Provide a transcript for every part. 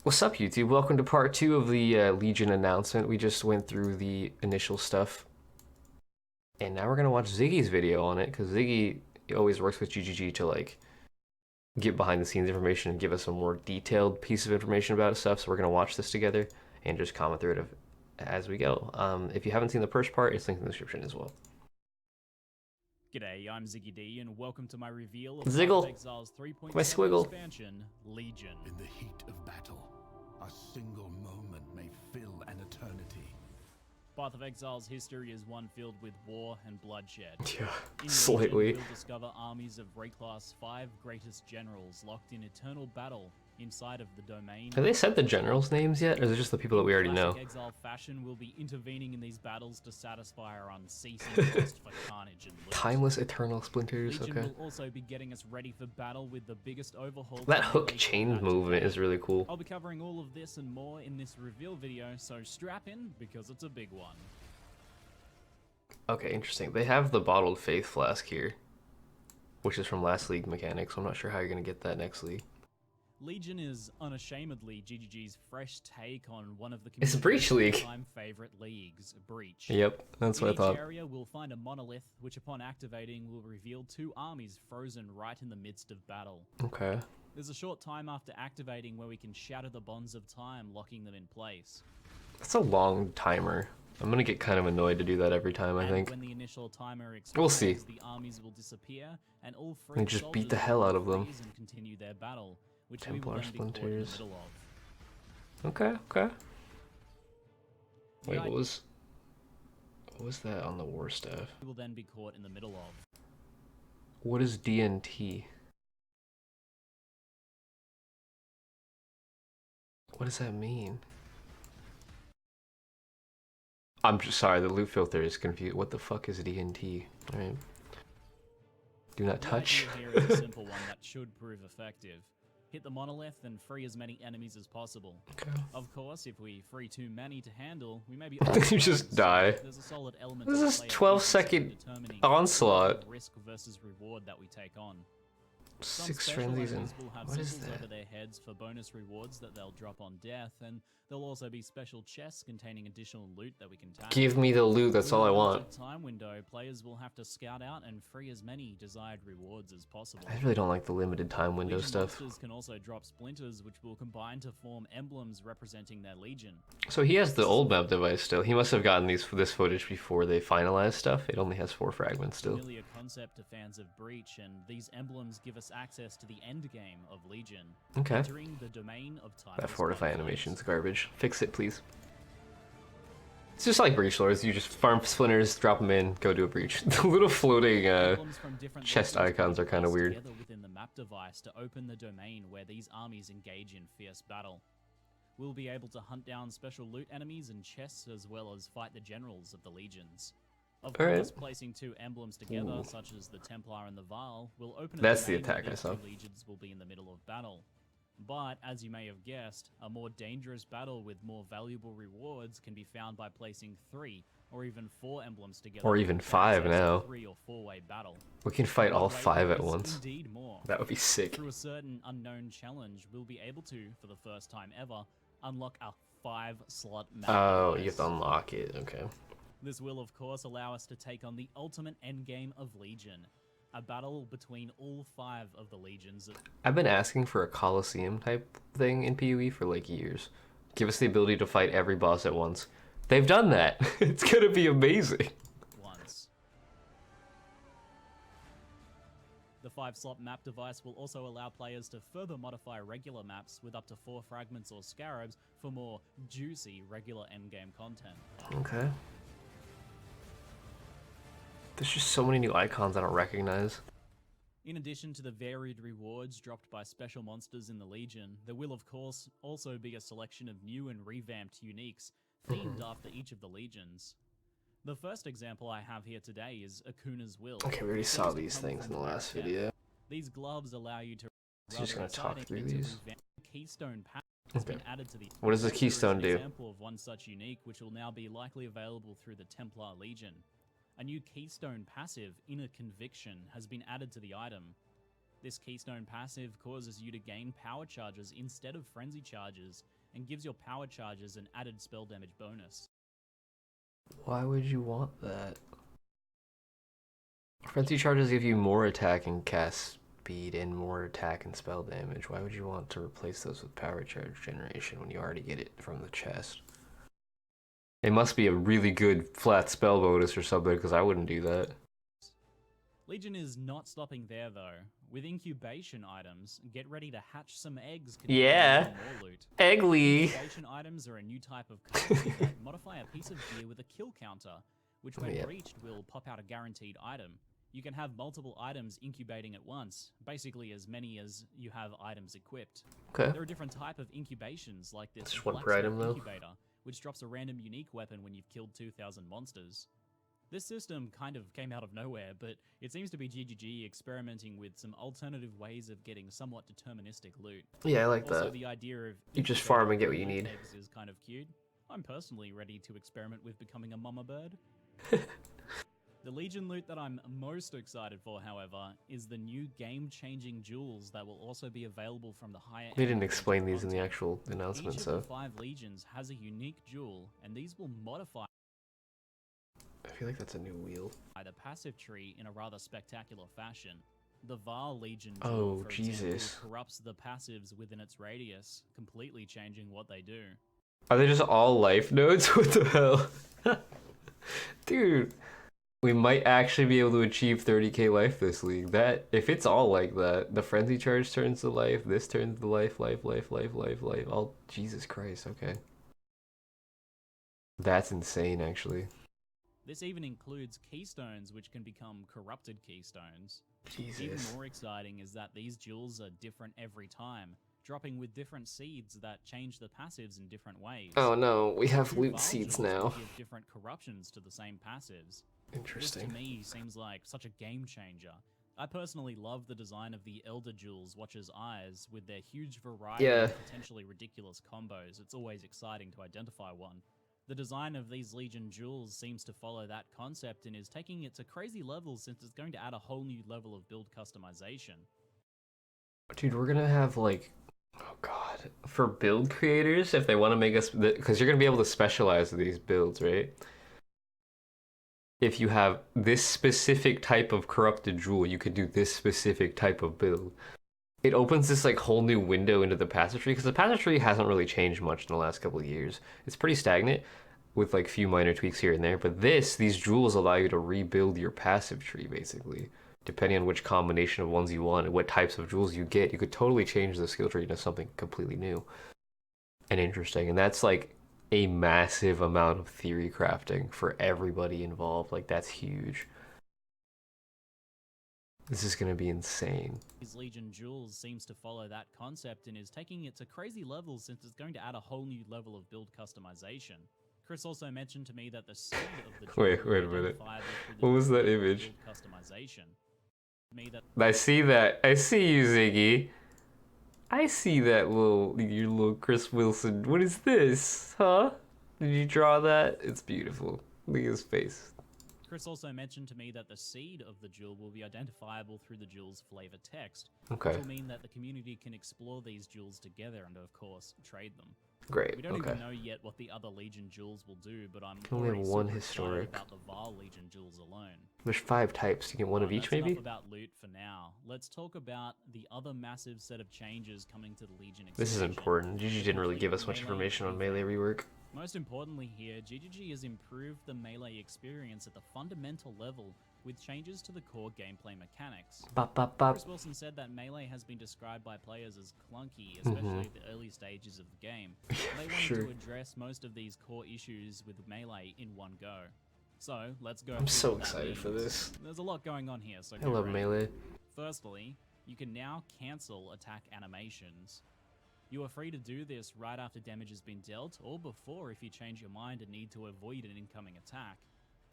What's up, YouTube? Welcome to part 2 of the Legion announcement. We just went through the initial stuff. And now we're going to watch Ziggy's video on it, because Ziggy always works with GGG to, like, get behind-the-scenes information and give us a more detailed piece of information about his stuff. So we're going to watch this together and just comment through it as we go. If you haven't seen the first part, it's linked in the description as well. G'day, I'm Ziggy D, and welcome to my reveal of Ziggle. Exile's 3.7 My squiggle. expansion, Legion. In the heat of battle, a single moment may fill an eternity. Path of Exile's history is one filled with war and bloodshed. Yeah, In slightly. Legion, you'll discover armies of Rayclass' 5 greatest generals locked in eternal battle inside of the domain. Have they said the generals' names yet, or is it just the people that we already know? Classic Exile fashion will be intervening in these battles to satisfy our unceasing thirst for carnage and loot. Timeless eternal splinters, Legion okay. will also be getting us ready for battle with the biggest overhaul. That hook chain movement is really cool. I'll be covering all of this and more in this reveal video, so strap in because it's a big one. Okay, interesting. They have the bottled faith flask here, which is from last league mechanics. I'm not sure how you're gonna get that next league. Legion is unashamedly GGG's fresh take on one of the It's Breach League. time favorite leagues, Breach. Yep, that's In what I each thought. area, we'll find a monolith, which upon activating will reveal 2 armies frozen right in the midst of battle. Okay. There's a short time after activating where we can shatter the bonds of time, locking them in place. That's a long timer. I'm gonna get kind of annoyed to do that every time, I And think. when the initial timer expires, We'll see. the armies will disappear, and all 3 And just beat the soldiers hell will out of them. freeze and continue their battle, which Templar we will then be caught in the splinters. middle of. Okay, okay. Wait, The what was that on the war staff? We will then be caught in the middle of. What is DNT? What does that mean? I'm just sorry, the loot filter is confused. What the fuck is DNT? Alright. Do not touch. The idea here is a simple one that should prove effective. Hit the monolith and free as many enemies as possible. Okay. Of course, if we free too many to handle, we may be You just die. There's a solid element This of is player 12-second efficiency in determining onslaught. the risk versus reward that we take on. Some 6 special frenzies and enemies will have what is symbols over that? their heads for bonus rewards that they'll drop on death, and there'll also be special chests containing additional loot that we can tap. Give me the loot, that's With all I a want. limited time window, players will have to scout out and free as many desired rewards as possible. I really don't like the limited time window Legion stuff. monsters can also drop splinters, which will combine to form emblems representing their legion. So he has the old map device still. He must have gotten this footage before they finalized stuff. It only has 4 fragments still. Familiar concept to fans of Breach, and these emblems give us access to the end game of Legion. Okay. Entering the domain of time. That fortify animation's garbage. Fix it, please. It's just like Breach Lords. You just farm splinters, drop them in, go do a breach. The little floating chest icons are kind of weird. Together within the map device to open the domain where these armies engage in fierce battle. We'll be able to hunt down special loot enemies and chests as well as fight the generals of the legions. Of course, placing 2 emblems together, such as the Templar and the Val, will open a That's the domain where attack I these saw. 2 legions will be in the middle of battle. But, as you may have guessed, a more dangerous battle with more valuable rewards can be found by placing 3 or even 4 emblems together. Or even for 5 access to now. 3 or 4-way battle. We can fight all But wait, 5 at there's once. Indeed more. That would be sick. Through a certain unknown challenge, we'll be able to, for the first time ever, unlock a 5-slot map. Oh, you device. have to unlock it. Okay. This will, of course, allow us to take on the ultimate endgame of Legion. A battle between all 5 of the legions. I've been asking for a Coliseum type thing in PoE for like years. Give us the ability to fight every boss at once. They've done that. It's gonna be amazing. Once. The 5-slot map device will also allow players to further modify regular maps with up to 4 fragments or scarabs for more juicy regular endgame content. Okay. There's just so many new icons I don't recognize. In addition to the varied rewards dropped by special monsters in the Legion, there will of course also be a selection of new and revamped uniques, themed after each of the legions. The first example I have here today is Akuna's Will. Okay, we already It saw seems to these come things from in the the last Dark video. Depth. These gloves allow you to So you're just gonna talk exciting through into these? revamp Keystone Path has Okay. been added to the. What does the Here is Keystone an do? Example of one such unique, which will now be likely available through the Templar Legion. A new Keystone passive, Inner Conviction, has been added to the item. This Keystone passive causes you to gain power charges instead of frenzy charges, and gives your power charges an added spell damage bonus. Why would you want that? Frenzy charges give you more attack and cast speed and more attack and spell damage. Why would you want to replace those with power charge generation when you already get it from the chest? It must be a really good flat spell bonus or something, because I wouldn't do that. Legion is not stopping there though. With incubation items, get ready to hatch some eggs. Yeah. More loot. Eggly. Incubation items are a new type of currency that modify a piece of gear with a kill counter, which when reached will pop out a guaranteed item. You can have multiple items incubating at once, basically as many as you have items equipped. Okay. There are different types of incubations like this Just one per item though. incubator, which drops a random unique weapon when you've killed 2,000 monsters. This system kind of came out of nowhere, but it seems to be GGG experimenting with some alternative ways of getting somewhat deterministic loot. Yeah, I like Also, that. the idea of You just farm and get what you need. eggs is kind of cute. I'm personally ready to experiment with becoming a mama bird. The Legion loot that I'm most excited for, however, is the new game-changing jewels that will also be available from the higher. They didn't explain these in the actual announcement, Each so. of the 5 legions has a unique jewel, and these will modify I feel like that's a new wheel. the passive tree in a rather spectacular fashion. The Var Legion Oh, jewel, for Jesus. example, corrupts the passives within its radius, completely changing what they do. Are they just all life nodes? What the hell? Dude, we might actually be able to achieve 30k life this league. That, if it's all like that, the frenzy charge turns to life, this turns to life, all, Jesus Christ, okay. That's insane, actually. This even includes keystones, which can become corrupted keystones. Jesus. Even more exciting is that these jewels are different every time, dropping with different seeds that change the passives in different ways. Oh no, we have Two loot Val seeds jewels now. can give different corruptions to the same passives. Interesting. This to me seems like such a game changer. I personally love the design of the Elder Jewels Watcher's Eyes with their huge variety of potentially ridiculous combos. It's always exciting to identify one. The design of these Legion jewels seems to follow that concept and is taking it to crazy levels since it's going to add a whole new level of build customization. Dude, we're gonna have like, oh god, for build creators, if they want to make us, because you're gonna be able to specialize these builds, right? If you have this specific type of corrupted jewel, you could do this specific type of build. It opens this like whole new window into the passive tree, because the passive tree hasn't really changed much in the last couple of years. It's pretty stagnant with like few minor tweaks here and there, but these jewels allow you to rebuild your passive tree basically. Depending on which combination of ones you want and what types of jewels you get, you could totally change the skill tree into something completely new and interesting. And that's like a massive amount of theory crafting for everybody involved. Like, that's huge. This is gonna be insane. These Legion jewels seems to follow that concept and is taking it to crazy levels since it's going to add a whole new level of build customization. Chris also mentioned to me that the seed of the jewel Wait a minute. What was that image? Customization. I see that. I see you, Ziggy. I see that your little Chris Wilson. What is this? Huh? Did you draw that? It's beautiful. Look at his face. Chris also mentioned to me that the seed of the jewel will be identifiable through the jewel's flavor text, okay, which will mean that the community can explore these jewels together and, of course, trade them. Great. We don't okay. even know yet what the other Legion jewels will do, but I'm only have already one super historic. excited about the Var Legion jewels alone. There's 5 types. You get one of each, that's maybe? Enough about loot for now. Let's talk about the other massive set of changes coming to the Legion expansion. This is important. GG didn't really give us much information on melee rework. Most importantly here, GGG has improved the melee experience at the fundamental level with changes to the core gameplay mechanics. Chris Wilson said that melee has been described by players as clunky, especially at the early stages of the game. They wanted to address most of these core issues with melee in one go. So, let's go. I'm so excited for this. There's a lot going on here, so I love melee. Firstly, you can now cancel attack animations. You are free to do this right after damage has been dealt, or before if you change your mind and need to avoid an incoming attack.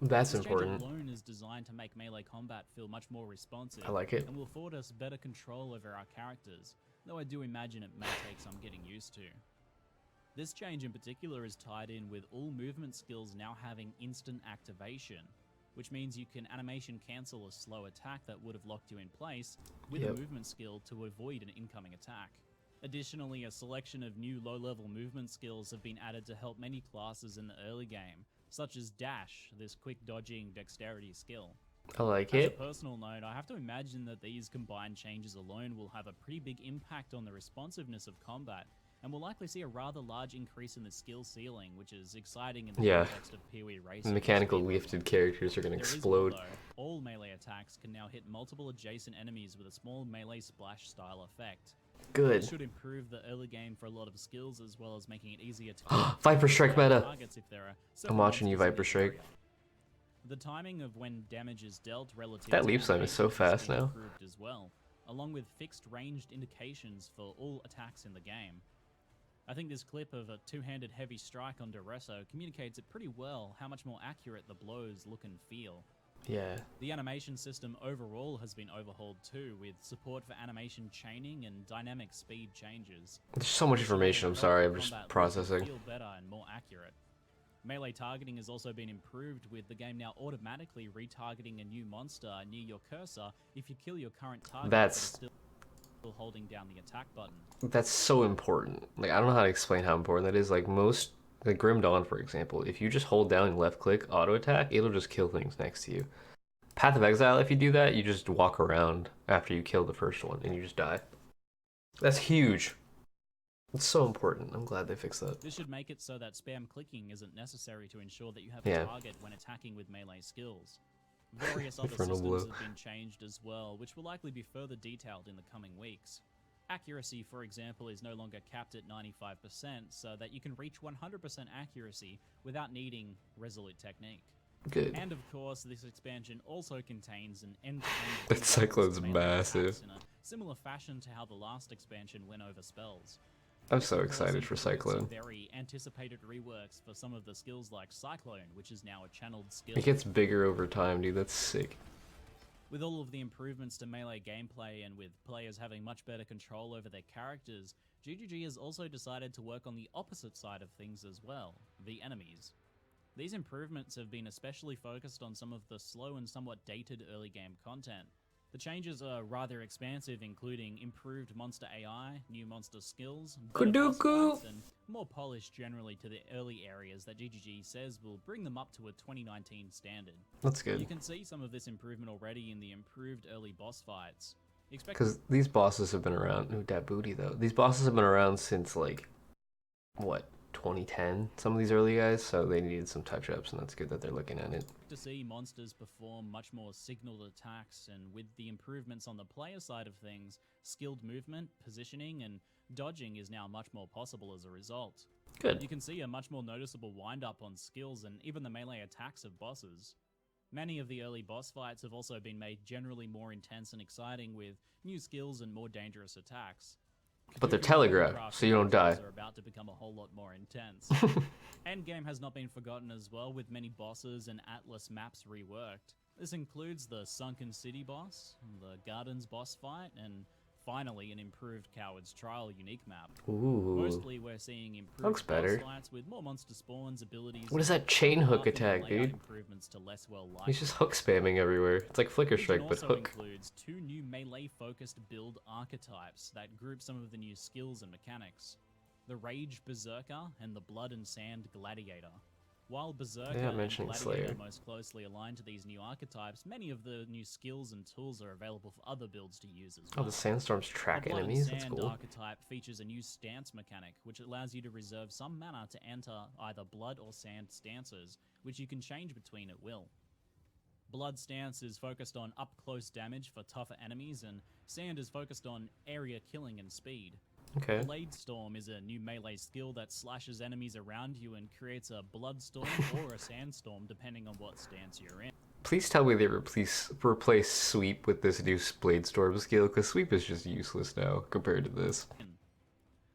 That's this important. Change alone is designed to make melee combat feel much more responsive. I like it. And will afford us better control over our characters, though I do imagine it may take some getting used to. This change in particular is tied in with all movement skills now having instant activation, which means you can animation cancel a slow attack that would have locked you in place with a movement skill to avoid an incoming attack. Additionally, a selection of new low-level movement skills have been added to help many classes in the early game, such as Dash, this quick dodging dexterity skill. I like As a it. personal note, I have to imagine that these combined changes alone will have a pretty big impact on the responsiveness of combat, and will likely see a rather large increase in the skill ceiling, which is exciting in the Yeah. context of PoE racing. The and mechanical speedrunning. lifted characters are gonna There is explode. more, though. All melee attacks can now hit multiple adjacent enemies with a small melee splash style effect. Good. This should improve the early game for a lot of skills, as well as making it easier to Viper Strike meta. targets if there are I'm several watching you, monsters in Viper this Strike. area. The timing of when damage is dealt relative That to leap time is so animation has fast been now. improved as well, along with fixed ranged indications for all attacks in the game. I think this clip of a two-handed heavy strike on Deresso communicates it pretty well how much more accurate the blows look and feel. Yeah. The animation system overall has been overhauled too, with support for animation chaining and dynamic speed changes. There's so much information. I'm sorry. I'm just Combat look and processing. feel better and more accurate. Melee targeting has also been improved, with the game now automatically retargeting a new monster near your cursor if you kill your current target but That's- is still holding down the attack button. That's so important. Like, I don't know how to explain how important that is. Like most, like Grim Dawn, for example, if you just hold down and left click auto attack, it'll just kill things next to you. Path of Exile, if you do that, you just walk around after you kill the first one and you just die. That's huge. It's so important. I'm glad they fixed that. This should make it so that spam clicking isn't necessary to ensure that you have Yeah. a target when attacking with melee skills. Various other Frontal systems blow. have been changed as well, which will likely be further detailed in the coming weeks. Accuracy, for example, is no longer capped at 95%, so that you can reach 100% accuracy without needing resolute technique. Good. And of course, this expansion also contains an end-to-end That rebalance Cyclone's of melee massive. attacks in a similar fashion to how the last expansion went over spells. I'm This, so of course, excited for includes some Cyclone. very anticipated reworks for some of the skills like Cyclone, which is now a channeled skill. It gets bigger over time, dude. That's sick. With all of the improvements to melee gameplay and with players having much better control over their characters, GGG has also decided to work on the opposite side of things as well, the enemies. These improvements have been especially focused on some of the slow and somewhat dated early game content. The changes are rather expansive, including improved monster AI, new monster skills, better boss Kuduku! fights, and more polish generally to the early areas that GGG says will bring them up to a 2019 standard. That's You good. can see some of this improvement already in the improved early boss fights. Expect Because these bosses have been around. Ooh, that booty, though. These bosses have been around since, like, what, 2010? Some of these early guys, so they needed some touch-ups, and that's good that they're looking at it. to see monsters perform much more signaled attacks, and with the improvements on the player side of things, skilled movement, positioning, and dodging is now much more possible as a result. Good. You can see a much more noticeable wind-up on skills and even the melee attacks of bosses. Many of the early boss fights have also been made generally more intense and exciting with new skills and more dangerous attacks. But they're Cthulhu telegraphed, Warcraft so you don't die. battles are about to become a whole lot more intense. Endgame has not been forgotten as well, with many bosses and Atlas maps reworked. This includes the Sunken City boss, the Gardens boss fight, and finally an improved Coward's Trial unique map. Ooh. Mostly we're seeing improved Looks better. boss fights with more monster spawns, abilities. What is and that chain hook pathing and attack, layout dude? Improvements to less well-liked He's just hook spamming everywhere. It's like Flicker Legion Strike, but also hook. includes two new melee-focused build archetypes that group some of the new skills and mechanics. The Rage Berserker and the Blood and Sand Gladiator. While Berserker and mentioning Gladiator Slayer. most closely align to these new archetypes, many of the new skills and tools are available for other builds to use as Oh, well. the sandstorms track The Blood and enemies? That's Sand cool. archetype features a new stance mechanic, which allows you to reserve some mana to enter either blood or sand stances, which you can change between at will. Blood stance is focused on up-close damage for tougher enemies, and sand is focused on area killing and speed. Okay. Blade Storm is a new melee skill that slashes enemies around you and creates a blood storm or a sandstorm depending on what stance you're in. Please tell me they replace Sweep with this new Blade Storm skill, because Sweep is just useless now compared to this.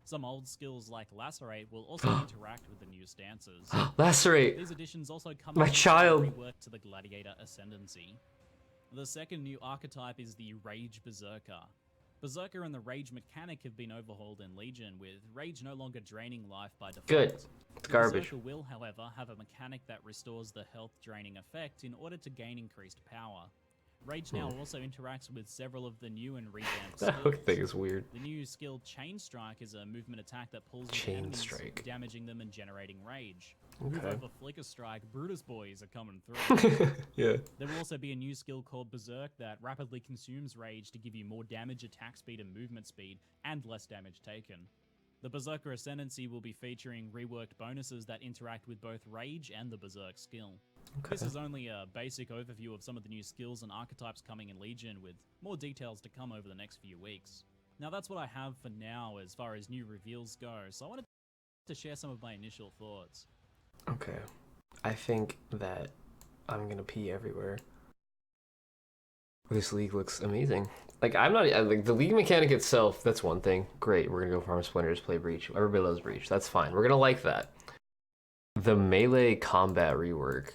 Some old skills like Lacerate will also interact with the new stances. Lacerate! These additions also come My with a child. rework to the Gladiator Ascendancy. The second new archetype is the Rage Berserker. Berserker and the Rage mechanic have been overhauled in Legion, with Rage no longer draining life by default. Good. It's The garbage. Berserker will, however, have a mechanic that restores the health draining effect in order to gain increased power. Rage now also interacts with several of the new and revamped That skills. hook thing is weird. The new skill Chain Strike is a movement attack that pulls with Chain enemies, Strike. damaging them and generating rage. Okay. Move over Flicker Strike, Brutus boys are coming through. Yeah. There will also be a new skill called Berserk that rapidly consumes rage to give you more damage, attack speed, and movement speed, and less damage taken. The Berserker Ascendancy will be featuring reworked bonuses that interact with both rage and the Berserk skill. Okay. This is only a basic overview of some of the new skills and archetypes coming in Legion, with more details to come over the next few weeks. Now that's what I have for now as far as new reveals go, so I wanted to share some of my initial thoughts. Okay. I think that I'm gonna pee everywhere. This league looks amazing. Like, I'm not, like, the league mechanic itself, that's one thing. Great, we're gonna go farm splinters, play Breach. Everybody loves Breach, that's fine. We're gonna like that. The melee combat rework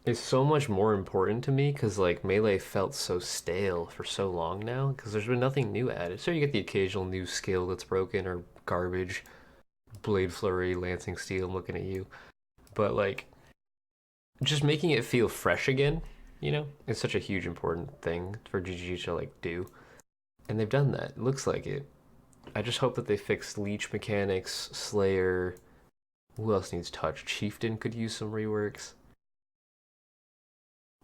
is so much more important to me, because, like, melee felt so stale for so long now, because there's been nothing new added. So you get the occasional new skill that's broken, or garbage. Blade Flurry, Lancing Steel, I'm looking at you. But, like, just making it feel fresh again, you know, it's such a huge important thing for GG to like do, and they've done that. It looks like it. I just hope that they fix leech mechanics, Slayer. Who else needs touch? Chieftain could use some reworks.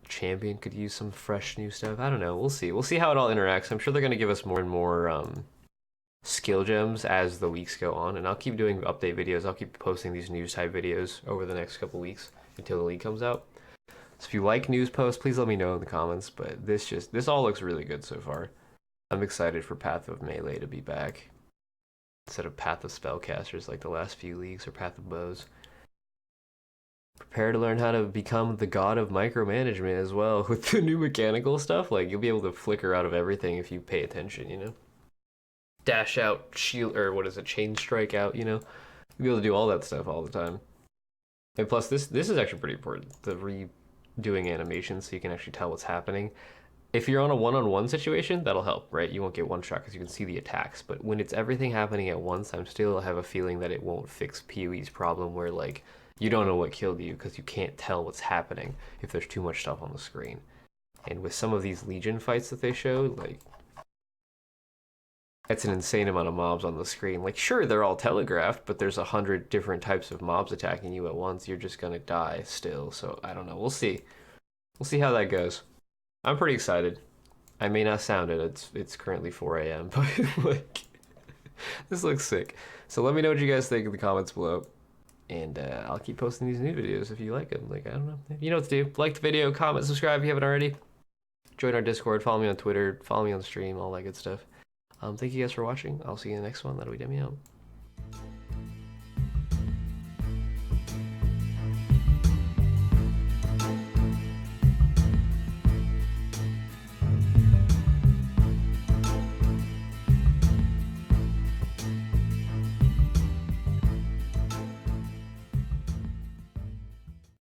Champion could use some fresh new stuff. I don't know. We'll see. We'll see how it all interacts. I'm sure they're gonna give us more and more skill gems as the weeks go on, and I'll keep doing update videos. I'll keep posting these news type videos over the next couple weeks until the league comes out. So if you like news posts, please let me know in the comments, but this all looks really good so far. I'm excited for Path of Melee to be back instead of Path of Spellcasters like the last few leagues, or Path of Bows. Prepare to learn how to become the god of micromanagement as well with the new mechanical stuff. Like, you'll be able to flicker out of everything if you pay attention, you know? Dash out, shield, or what is it, chain strike out, you know? You'll be able to do all that stuff all the time. And plus, this is actually pretty important. The redoing animations so you can actually tell what's happening. If you're on a one-on-one situation, that'll help, right? You won't get one shot because you can see the attacks. But when it's everything happening at once, I'm still have a feeling that it won't fix PoE's problem where, like, you don't know what killed you because you can't tell what's happening if there's too much stuff on the screen. And with some of these Legion fights that they showed, like, that's an insane amount of mobs on the screen. Like, sure, they're all telegraphed, but there's 100 different types of mobs attacking you at once. You're just gonna die still. So I don't know. We'll see. We'll see how that goes. I'm pretty excited. I may not sound it. It's currently 4 a.m. But like, this looks sick. So let me know what you guys think in the comments below, and I'll keep posting these new videos if you like them. Like, I don't know. You know what to do. Like the video, comment, subscribe if you haven't already. Join our Discord. Follow me on Twitter. Follow me on the stream. All that good stuff. Thank you guys for watching. I'll see you in the next one. That'll be Demi out.